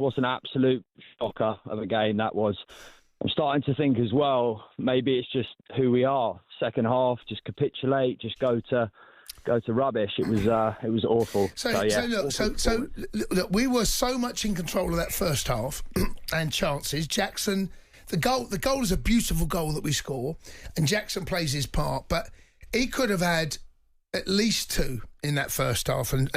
What an absolute shocker of a game that was. I'm starting to think as well, maybe it's just who we are. Second half, just capitulate, just go to rubbish. It was awful. So look, we were so much in control of that first half and chances. Jackson, the goal is a beautiful goal that we score, and Jackson plays his part, but he could have had at least 2 in that first half and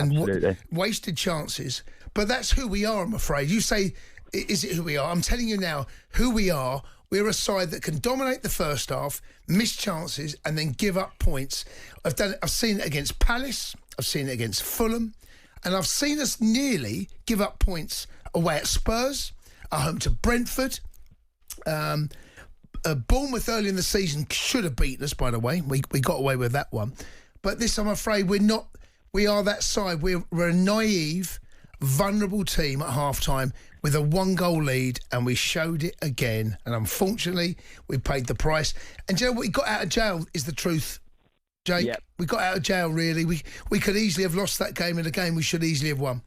wasted chances. But that's who we are, I'm afraid. You say, is it who we are? I'm telling you now, who we are. We're a side that can dominate the first half, miss chances, and then give up points. I've seen it against Palace, I've seen it against Fulham, and I've seen us nearly give up points away at Spurs, at home to Brentford. Bournemouth early in the season should have beaten us, by the way. We got away with that one. But this, I'm afraid, we're not. We are that side. We're a naive, vulnerable team at half-time with a 1-goal lead, and we showed it again. And unfortunately, we paid the price. And you know what? We got out of jail is the truth, Jake. Yep. We got out of jail, really. We could easily have lost that game, in a game we should easily have won.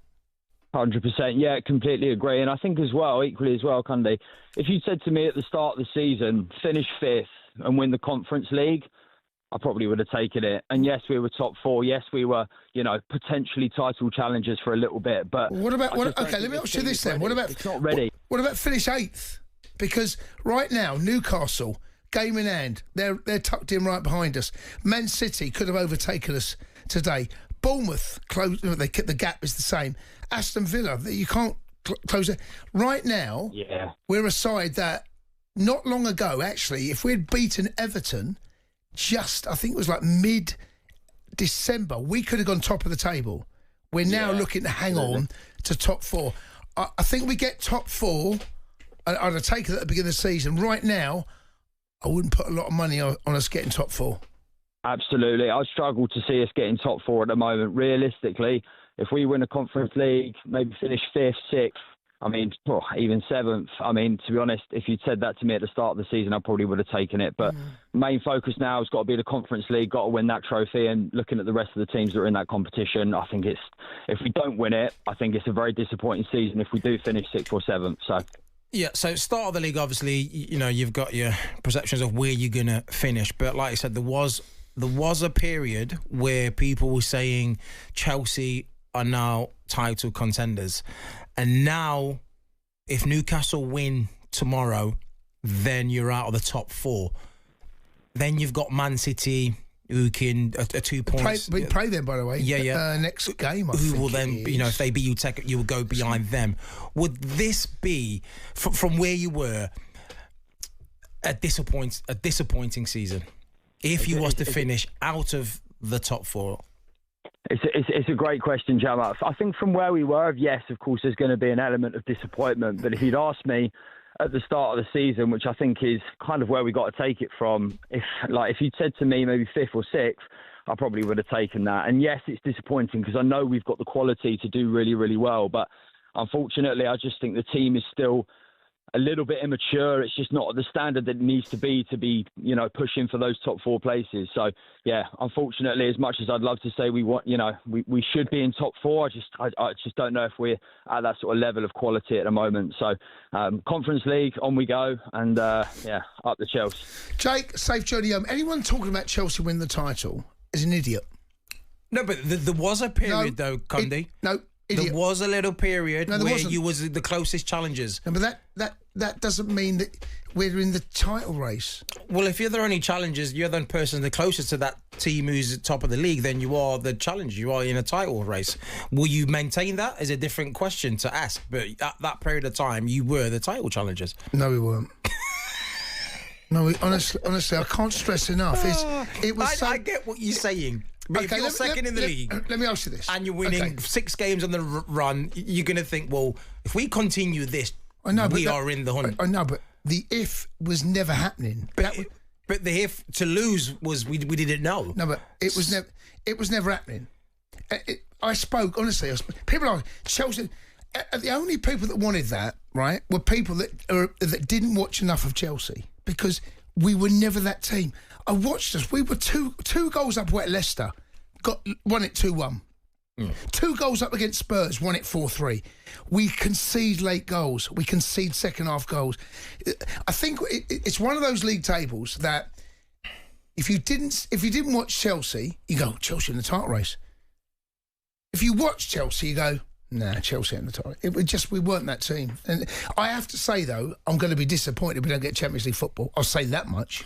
100%. Yeah, completely agree. And I think equally as well, Cundy, if you said to me at the start of the season, finish 5th and win the Conference League, I probably would have taken it. And yes, we were top 4. Yes, we were, potentially title challengers for a little bit. But what about? Okay, let me ask you this then. What about? It's not ready. What about finish 8th? Because right now, Newcastle, game in hand, they're tucked in right behind us. Man City could have overtaken us today. Bournemouth, the gap is the same. Aston Villa, you can't close it. Right now, we're a side that not long ago, actually, if we had beaten Everton, I think it was like mid-December, we could have gone top of the table. We're now looking to hang on to top 4. I think we get top 4. I'd have taken it at the beginning of the season. Right now, I wouldn't put a lot of money on us getting top 4. Absolutely. I struggle to see us getting top 4 at the moment. Realistically, if we win a Conference League, maybe finish 5th, 6th, even 7th. To be honest, if you'd said that to me at the start of the season, I probably would have taken it. But main focus now has got to be the Conference League, got to win that trophy. And looking at the rest of the teams that are in that competition, I think if we don't win it, I think it's a very disappointing season if we do finish 6th or 7th. So. Yeah, so start of the league, obviously, you've got your perceptions of where you're going to finish. But like I said, there was a period where people were saying Chelsea are now title contenders. And now, if Newcastle win tomorrow, then you're out of the top 4. Then you've got Man City, who can 2 points. We play them, by the way. Yeah. Next game, I who think will then, if they beat you, you will go behind them. Would this be, from where you were, a disappointing season? If you was to finish out of the top 4? It's a great question, Jam. I think from where we were, yes, of course, there's going to be an element of disappointment. But if you'd asked me at the start of the season, which I think is kind of where we got to take it from, if you'd said to me maybe 5th or 6th, I probably would have taken that. And yes, it's disappointing because I know we've got the quality to do really, really well. But unfortunately, I just think the team is still a little bit immature. It's just not at the standard that it needs to be, pushing for those top 4 places. So, yeah, unfortunately, as much as I'd love to say we want, we should be in top 4, I just don't know if we're at that sort of level of quality at the moment. So, Conference League, on we go, and, up the Chelsea. Jake, safe journey home. Anyone talking about Chelsea win the title is an idiot. No, but there was a period, though, Cundy. Idiot. There was a little period where you was the closest challengers. No, but that doesn't mean that we're in the title race. Well, if you're the only challengers, you're the person the closest to that team who's at top of the league, then you are the challenger. You are in a title race. Will you maintain that? Is a different question to ask. But at that period of time, you were the title challengers. No, we weren't. No, honestly, I can't stress enough. I get what you're saying. But if you're second in the league, let me ask you this, and you're winning 6 games on the run, you're going to think, well, if we continue this, we are in the hunt. I know, but the if was never happening. But the if to lose was we didn't know. No, but it was never happening. I spoke honestly. People are Chelsea. The only people that wanted that, right, were people that didn't watch enough of Chelsea because we were never that team. I watched us. We were two goals up at Leicester. Won it 2-1. 2 goals up against Spurs, won it 4-3. We concede late goals. We concede second-half goals. I think it's one of those league tables that if you didn't watch Chelsea, you go, Chelsea in the title race. If you watch Chelsea, you go, nah, Chelsea in the title. We weren't that team. And I have to say, though, I'm going to be disappointed if we don't get Champions League football. I'll say that much.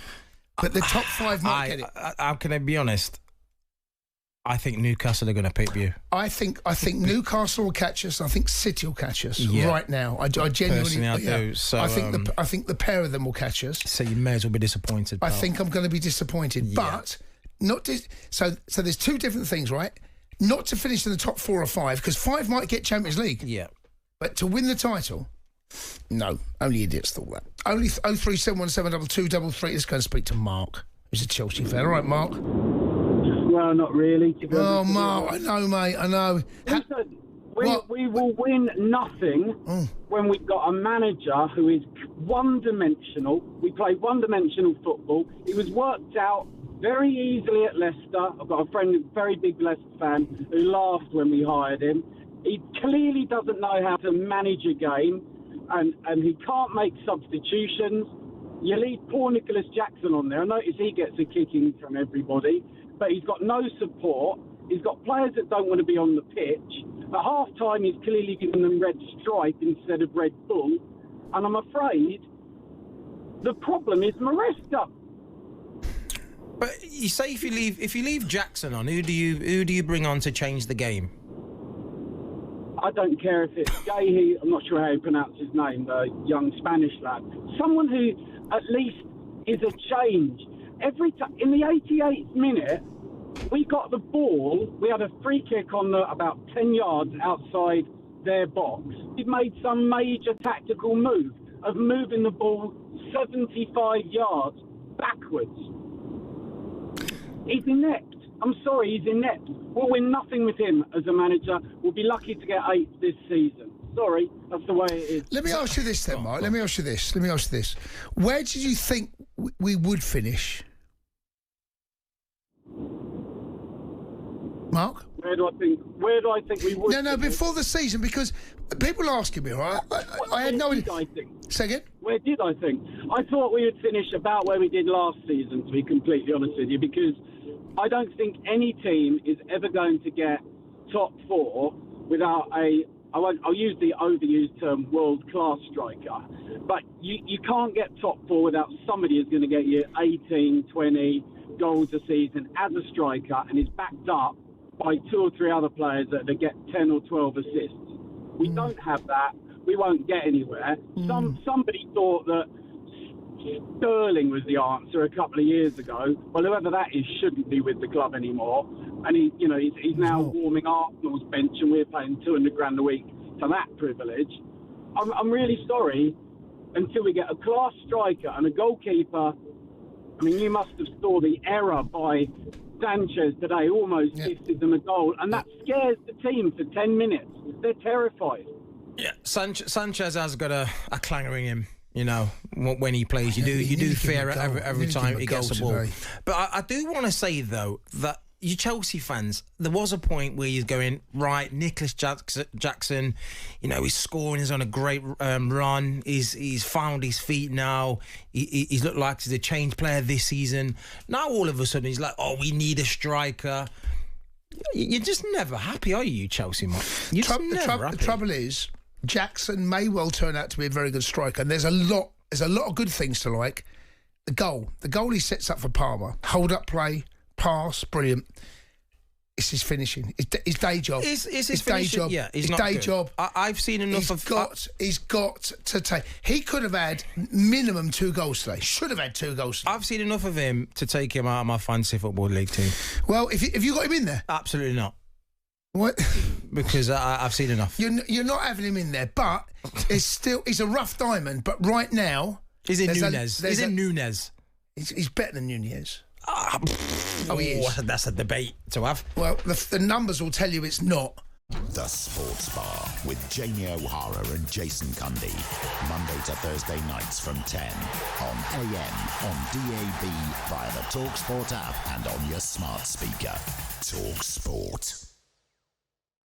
But the top 5 might get it. How can I be honest? I think Newcastle are going to pick you. I think Newcastle will catch us. I think City will catch us right now. I genuinely do. So I think the pair of them will catch us. So you may as well be disappointed. Pal. I think I'm going to be disappointed, but not. So there's 2 different things, right? Not to finish in the top 4 or 5 because 5 might get Champions League. Yeah, but to win the title, no. Only idiots thought that. Only 037172233. Let's go and speak to Mark, who's a Chelsea fan. All right, Mark. Well, not really. Oh, Mark, I know, mate, I know. Listen, we will win nothing when we've got a manager who is one-dimensional. We play one-dimensional football. It was worked out very easily at Leicester. I've got a friend, a very big Leicester fan, who laughed when we hired him. He clearly doesn't know how to manage a game, and he can't make substitutions. You leave poor Nicholas Jackson on there. I notice he gets a kicking from everybody, but he's got no support. He's got players that don't want to be on the pitch. At half-time, he's clearly giving them red stripe instead of red bull. And I'm afraid the problem is Maresca. But you say if you leave Jackson on, who do you bring on to change the game? I don't care if it's Gahey, I'm not sure how you pronounce his name, the young Spanish lad. Someone who at least is a change. Every time in the 88th minute, we got the ball. We had a free kick on about 10 yards outside their box. We've made some major tactical move of moving the ball 75 yards backwards. He's inept. I'm sorry, he's inept. We'll win nothing with him as a manager. We'll be lucky to get 8th this season. Sorry, that's the way it is. Let me ask you this then, Mark. Let me ask you this. Where did you think we would finish? Mark? Where do I think we would? No, before the season, because people are asking me, right? I had no idea. Say again? Where did I think? I thought we would finish about where we did last season, to be completely honest with you, because I don't think any team is ever going to get top 4 without I'll use the overused term world-class striker, but you can't get top 4 without somebody who's going to get you 18, 20 goals a season as a striker and is backed up by 2 or 3 other players that get 10 or 12 assists. We don't have that. We won't get anywhere. Somebody thought that Sterling was the answer a couple of years ago. Well, whoever that is shouldn't be with the club anymore. And he's now warming Arsenal's bench, and we're paying $200,000 a week for that privilege. I'm really sorry. Until we get a class striker and a goalkeeper. I mean, you must have saw the error by Sanchez today, almost gifted them a goal, and that scares the team for 10 minutes. They're terrified. Yeah, Sanchez has got a clanger in him. You know, when he plays, you do fear every time he gets the ball. But I do want to say though that you Chelsea fans, there was a point where you're going, right, Nicholas Jackson, he's scoring, he's on a great run, he's found his feet now, he's looked like he's a changed player this season. Now all of a sudden he's like, oh, we need a striker. You're just never happy, are you, Chelsea, mate? You're just never happy. The trouble is, Jackson may well turn out to be a very good striker, and there's a lot of good things to like. The goal he sets up for Palmer, hold up play, pass, brilliant. It's his finishing. His day job. It's his day job. Yeah, he's not day good. job. I've seen enough He's got to take. He could have had minimum 2 goals today. Should have had 2 goals today. I've seen enough of him to take him out of my fantasy football league team. Well, if you got him in there, absolutely not. What? Because I've seen enough. You're not having him in there, but he's a rough diamond. But right now, he's in Nunez. He's in Nunez. He's better than Nunez. He is. That's a debate to have. Well, the numbers will tell you it's not. The Sports Bar with Jamie O'Hara and Jason Cundy. Monday to Thursday nights from 10 on AM, on DAB, via the talkSPORT app and on your smart speaker. talkSPORT.